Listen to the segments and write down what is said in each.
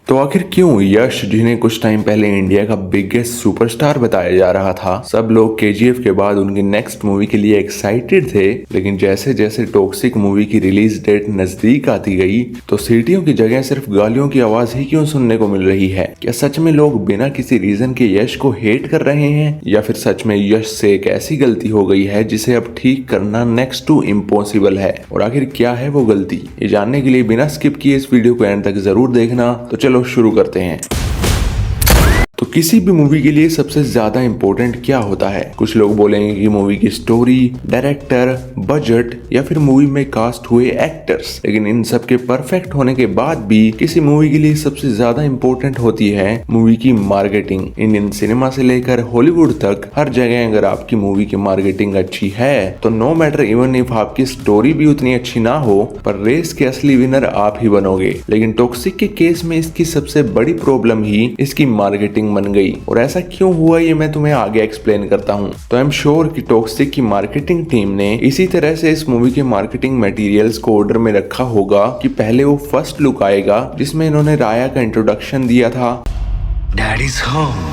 तो आखिर क्यों यश, जिन्हें कुछ टाइम पहले इंडिया का बिगेस्ट सुपरस्टार बताया जा रहा था, सब लोग केजीएफ के बाद उनकी नेक्स्ट मूवी के लिए एक्साइटेड थे, लेकिन जैसे जैसे टॉक्सिक मूवी की रिलीज डेट नजदीक आती गई तो सीटियों की जगह सिर्फ गालियों की आवाज ही क्यों सुनने को मिल रही है? क्या सच में लोग बिना किसी रीजन के यश को हेट कर रहे हैं, या फिर सच में यश से एक ऐसी गलती हो गई है जिसे अब ठीक करना नेक्स्ट टू इम्पॉसिबल है? और आखिर क्या है वो गलती, ये जानने के लिए बिना स्किप किए इस वीडियो को एंड तक जरूर देखना। तो चलो शुरू करते हैं। तो किसी भी मूवी के लिए सबसे ज्यादा इंपॉर्टेंट क्या होता है? कुछ लोग बोलेंगे कि मूवी की स्टोरी, डायरेक्टर, बजट या फिर मूवी में कास्ट हुए एक्टर्स, लेकिन इन सब के परफेक्ट होने के बाद भी किसी मूवी के लिए सबसे ज्यादा इंपॉर्टेंट होती है मूवी की मार्केटिंग। इंडियन सिनेमा से लेकर हॉलीवुड तक हर जगह अगर आपकी मूवी की मार्केटिंग अच्छी है तो नो मैटर इवन इफ आपकी स्टोरी भी उतनी अच्छी ना हो, पर रेस के असली विनर आप ही बनोगे। लेकिन टॉक्सिक के केस में इसकी सबसे बड़ी प्रॉब्लम ही इसकी मार्केटिंग बन गई। और ऐसा क्यों हुआ ये मैं तुम्हें आगे एक्सप्लेन करता हूँ। तो आई एम श्योर कि टॉक्सिक की मार्केटिंग टीम ने इसी तरह से इस मूवी के मार्केटिंग मटेरियल्स को ऑर्डर में रखा होगा कि पहले वो फर्स्ट लुक आएगा जिसमें इन्होंने राया का इंट्रोडक्शन दिया था, डैडीज होम,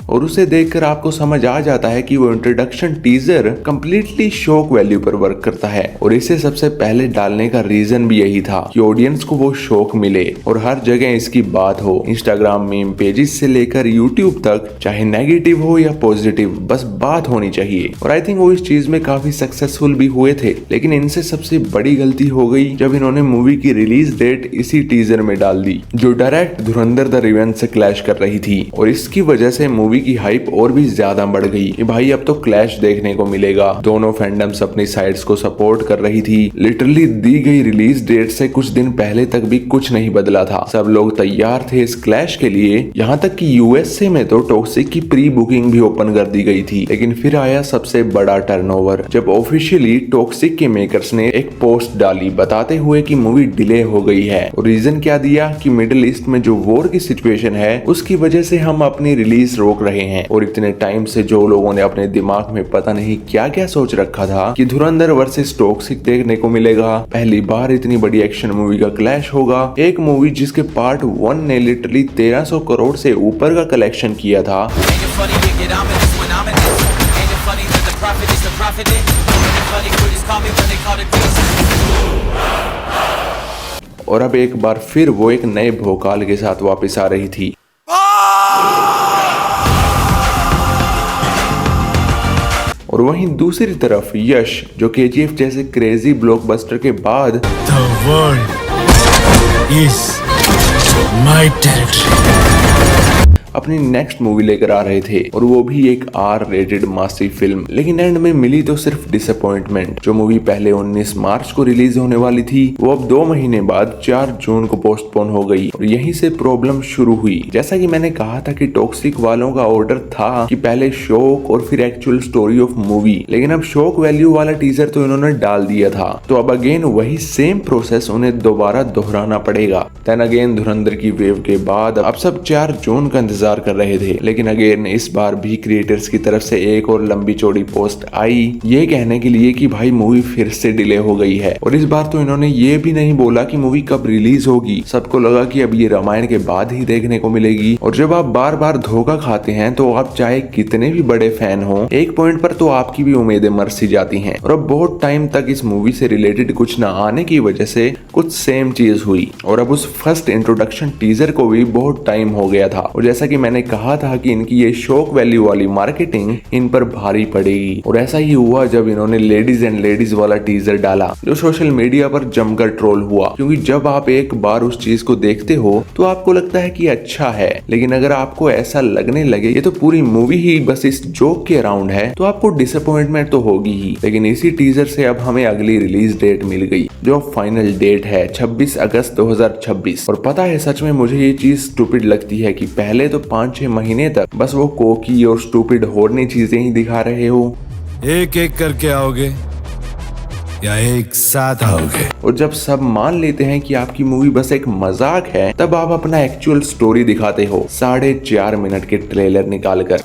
और उसे देखकर आपको समझ आ जाता है कि वो introduction teaser completely shock value पर वर्क करता है। और इसे सबसे पहले डालने का रीजन भी यही था कि ऑडियंस को वो शॉक मिले और हर जगह इसकी बात हो। इंस्टाग्राम मीम पेजेस से लेकर यूट्यूब तक, चाहे नेगेटिव हो या पॉजिटिव, बस बात होनी चाहिए। और आई थिंक वो इस चीज में काफी सक्सेसफुल भी हुए थे। लेकिन इनसे सबसे बड़ी गलती हो गई जब इन्होंने मूवी की रिलीज डेट इसी टीजर में डाल दी, जो डायरेक्ट धुरंधर द रिवेंज से क्लैश कर रही थी। और इसकी वजह से मूवी की हाइप और भी ज्यादा बढ़ गई कि भाई अब तो क्लैश देखने को मिलेगा। दोनों फैंडम्स अपनी साइड्स को सपोर्ट कर रही थी। लिटरली दी गई रिलीज डेट से कुछ दिन पहले तक भी कुछ नहीं बदला था। सब लोग तैयार थे इस क्लैश के लिए, यहाँ तक कि यूएसए में तो टॉक्सिक की प्री बुकिंग भी ओपन कर दी गई थी। लेकिन फिर आया सबसे बड़ा टर्नओवर जब ऑफिशियली टॉक्सिक के मेकर्स ने एक पोस्ट डाली बताते हुए कि मूवी डिले हो गई है। और रीजन क्या दिया कि मिडिल ईस्ट में जो वॉर की सिचुएशन है उसकी वजह से हम अपनी रिलीज रोक रहे हैं। और इतने टाइम से जो लोगों ने अपने दिमाग में पता नहीं क्या क्या सोच रखा था कि धुरंधर वर्सेस टॉक्सिक देखने को मिलेगा, पहली बार इतनी बड़ी एक्शन मूवी का क्लैश होगा, एक मूवी जिसके पार्ट 1 ने लिटरली 1300 करोड़ से ऊपर का कलेक्शन किया था। और अब एक बार फिर वो एक नए भोकाल के साथ वापस आ रही थी। और वहीं दूसरी तरफ यश, जो केजीएफ जैसे क्रेजी ब्लॉकबस्टर के बाद The world is my territory अपनी नेक्स्ट मूवी लेकर आ रहे थे, और वो भी एक आर रेटेड मासी फिल्म। लेकिन एंड में मिली तो सिर्फ डिसअपॉइंटमेंट। जो मूवी पहले 19 मार्च को रिलीज होने वाली थी वो अब 2 महीने बाद 4 जून को पोस्टपोन हो गई। और यहीं से प्रॉब्लम शुरू हुई। जैसा कि मैंने कहा था कि टॉक्सिक वालों का ऑर्डर था कि पहले शॉक और फिर एक्चुअल स्टोरी ऑफ मूवी, लेकिन अब शॉक वैल्यू वाला टीजर तो इन्होंने डाल दिया था। तो अब अगेन वही सेम प्रोसेस उन्हें दोबारा दोहराना पड़ेगा। देन अगेन धुरंधर की वेव के बाद अब सब 4 जून का इंतजार कर रहे थे। लेकिन अगेन इस बार भी क्रिएटर्स की तरफ से एक और लंबी चौड़ी पोस्ट आई ये कहने के लिए कि भाई मूवी फिर से डिले हो गई है। और इस बार तो इन्होंने ये भी नहीं बोला कि मूवी कब रिलीज होगी। सबको लगा कि अब ये रामायण के बाद ही देखने को मिलेगी। और जब आप बार बार धोखा खाते हैं तो आप चाहे कितने भी बड़े फैन हो, एक पॉइंट पर तो आपकी भी उम्मीदें मर सी जाती हैं। और अब बहुत टाइम तक इस मूवी से रिलेटेड कुछ न आने की वजह से कुछ सेम चीज हुई। और अब उस फर्स्ट इंट्रोडक्शन टीजर को भी बहुत टाइम हो गया था। और जैसा कि मैंने कहा था कि इनकी ये शॉक वैल्यू वाली मार्केटिंग इन पर भारी पड़ेगी। और ऐसा ही हुआ जब इन्होंने लेडीज एंड लेडीज वाला टीजर डाला, जो सोशल मीडिया पर जमकर ट्रोल हुआ। क्योंकि जब आप एक बार उस चीज को देखते हो तो आपको लगता है कि अच्छा है, लेकिन अगर आपको ऐसा लगने लगे ये तो पूरी मूवी ही बस इस जोक के अराउंड है, तो आपको डिसअपॉइंटमेंट तो होगी ही। लेकिन इसी टीजर से अब हमें अगली रिलीज डेट मिल गई, जो फाइनल डेट है 26 अगस्त 2026। और पता है सच में मुझे ये चीज स्टूपिड लगती है कि पहले तो 5-6 महीने तक बस वो कोकी और स्टूपिड हॉर्नी चीजें ही दिखा रहे हो। एक एक करके आओगे या एक साथ आओगे? और जब सब मान लेते हैं कि आपकी मूवी बस एक मजाक है, तब आप अपना एक्चुअल स्टोरी दिखाते हो 4.5 मिनट के ट्रेलर निकालकर।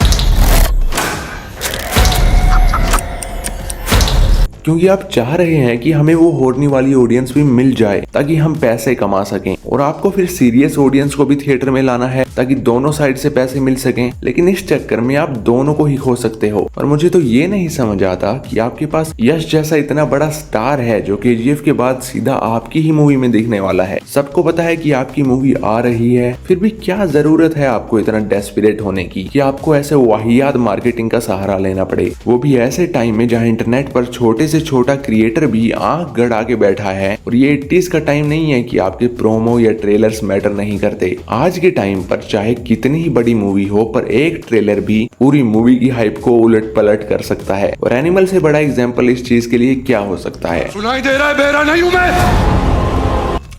क्योंकि आप चाह रहे हैं कि हमें वो होरनी वाली ऑडियंस भी मिल जाए ताकि हम पैसे कमा सकें, और आपको फिर सीरियस ऑडियंस को भी थिएटर में लाना है ताकि दोनों साइड से पैसे मिल सकें। लेकिन इस चक्कर में आप दोनों को ही खो सकते हो। और मुझे तो ये नहीं समझ आता कि आपके पास यश जैसा इतना बड़ा स्टार है जो केजीएफ के बाद सीधा आपकी ही मूवी में दिखने वाला है। सबको पता है कि आपकी मूवी आ रही है, फिर भी क्या जरूरत है आपको इतना डेस्परेट होने की कि आपको ऐसे वाहियात मार्केटिंग का सहारा लेना पड़े, वो भी ऐसे टाइम में जहां इंटरनेट पर छोटे से छोटा क्रिएटर भी आंख गड़ा के बैठा है। और ये 80s का टाइम नहीं है कि आपके प्रोमो या ट्रेलर्स मैटर नहीं करते। आज के टाइम पर चाहे कितनी ही बड़ी मूवी हो, पर एक ट्रेलर भी पूरी मूवी की हाइप को उलट पलट कर सकता है। और एनिमल से बड़ा एग्जाम्पल इस चीज के लिए क्या हो सकता है? सुनाई दे रहा है, बेरा नहीं हूं मैं।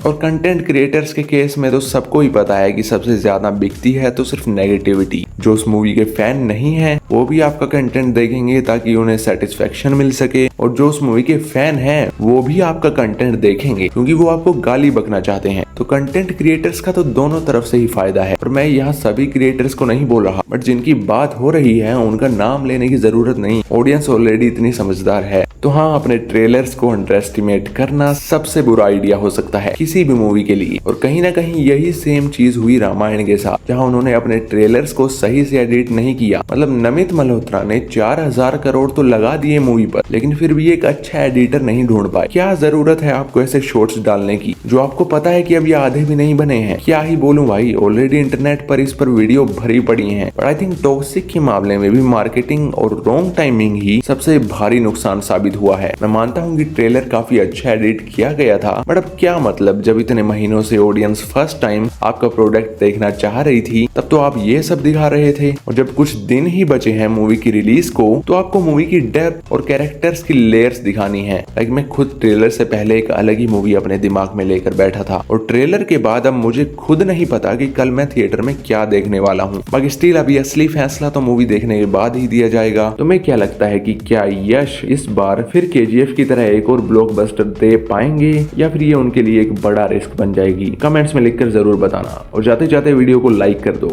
और कंटेंट क्रिएटर्स के केस में तो सबको ही पता है कि सबसे ज्यादा बिकती है तो सिर्फ नेगेटिविटी। जो उस मूवी के फैन नहीं है वो भी आपका कंटेंट देखेंगे ताकि उन्हें सेटिस्फेक्शन मिल सके, और जो उस मूवी के फैन हैं वो भी आपका कंटेंट देखेंगे क्योंकि वो आपको गाली बकना चाहते हैं। तो कंटेंट क्रिएटर्स का तो दोनों तरफ से ही फायदा है। और मैं यहाँ सभी क्रिएटर्स को नहीं बोल रहा, बट जिनकी बात हो रही है उनका नाम लेने की जरूरत नहीं, ऑडियंस ऑलरेडी इतनी समझदार है। तो हाँ, अपने ट्रेलर्स को अंडर एस्टिमेट करना सबसे बुरा आइडिया हो सकता है किसी भी मूवी के लिए। और कहीं ना कहीं यही सेम चीज हुई रामायण के साथ, जहाँ उन्होंने अपने ट्रेलर्स को सही से एडिट नहीं किया। मतलब नमित मल्होत्रा ने 4000 करोड़ तो लगा दिए मूवी पर, लेकिन फिर भी एक अच्छा एडिटर नहीं ढूंढ पाए। क्या जरूरत है आपको ऐसे शॉर्ट्स डालने की जो आपको पता है कि अभी आधे भी नहीं बने हैं? क्या ही बोलूं भाई, ऑलरेडी इंटरनेट पर इस पर वीडियो भरी पड़ी है। और आई थिंक टॉक्सिक के मामले में भी मार्केटिंग और रॉन्ग टाइमिंग ही सबसे भारी नुकसान साबित हुआ है। मैं मानता हूँ कि ट्रेलर काफी अच्छा एडिट किया गया था, बट अब क्या मतलब, जब इतने महीनों से ऑडियंस फर्स्ट टाइम आपका प्रोडक्ट देखना चाह रही थी तब तो आप ये सब दिखा रहे थे, और जब कुछ दिन ही बचे हैं मूवी की रिलीज को तो आपको मूवी की डेप्थ और कैरेक्टर्स की लेयर्स दिखानी है। लाइक मैं खुद ट्रेलर से पहले एक अलग ही मूवी अपने दिमाग में लेकर बैठा था, और ट्रेलर के बाद अब मुझे खुद नहीं पता कि कल मैं थिएटर में क्या देखने वाला हूँ। बाकी स्टिल अभी असली फैसला तो मूवी देखने के बाद ही दिया जाएगा। तुम्हें क्या लगता है कि क्या यश इस बार फिर केजीएफ की तरह एक और ब्लॉकबस्टर दे पाएंगे, या फिर ये उनके लिए एक बड़ा रिस्क बन जाएगी? कमेंट्स में लिखकर जरूर बताना, और जाते जाते वीडियो को लाइक कर दो।